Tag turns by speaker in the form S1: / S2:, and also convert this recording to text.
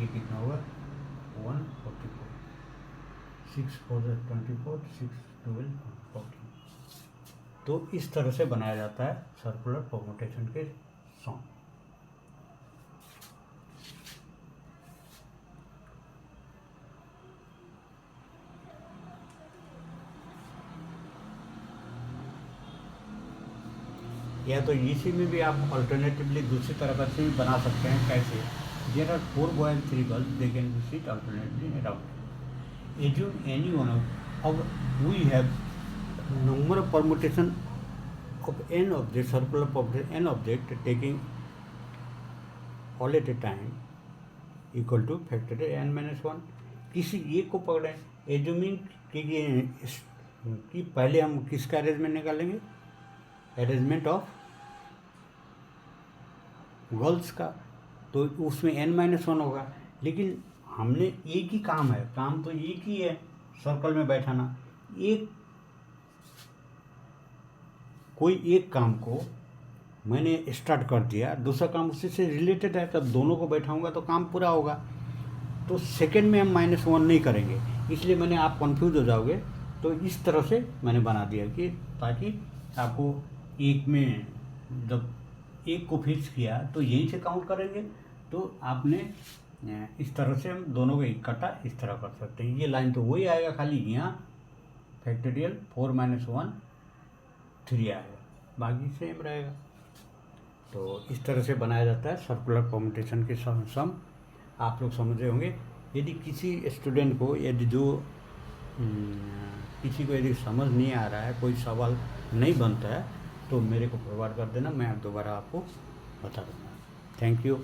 S1: ये कितना होगा 144, 6 4 24, 6 12 14। तो इस तरह से बनाया जाता है सर्कुलर परमुटेशन के सम। या तो इसी में भी आप अल्टरनेटिवली दूसरी तरह से भी बना सकते हैं। कैसे? There are 4 boy and 3 girls, they can be seat alternately around. Assume any one of, अब we have number of permutation of n object, circular permutation n object taking all at a time equal to factorial n minus 1। किसी एक को पकड़ें, assuming कि पहले हम किसका arrangement निकालेंगे, अरेंजमेंट ऑफ गर्ल्स का, तो उसमें n-1 होगा। लेकिन हमने एक ही काम है, काम तो एक ही है, सर्कल में बैठाना। एक कोई एक काम को मैंने स्टार्ट कर दिया, दूसरा काम उसी से रिलेटेड है, तब दोनों को बैठाऊंगा तो काम पूरा होगा। तो सेकंड में हम -1 नहीं करेंगे, इसलिए मैंने, आप कंफ्यूज हो जाओगे। तो इस तरह से मैंने बना दिया कि ताकि आपको एक में जब एक को फिक्स किया तो यहीं से काउंट करेंगे। तो आपने इस तरह से हम दोनों को इकट्ठा इस तरह कर सकते हैं। ये लाइन तो वही आएगा, खाली यहाँ फैक्टोरियल 4 - 1 3 आएगा, बाकी सेम रहेगा। तो इस तरह से बनाया जाता है सर्कुलर परमुटेशन के सम। आप लोग समझ रहे होंगे। यदि किसी स्टूडेंट को, यदि किसी को यदि समझ नहीं आ रहा है, कोई सवाल नहीं बनता है, तो मेरे को फॉरवर्ड कर देना, मैं दोबारा आपको बता दूँगा। Thank you.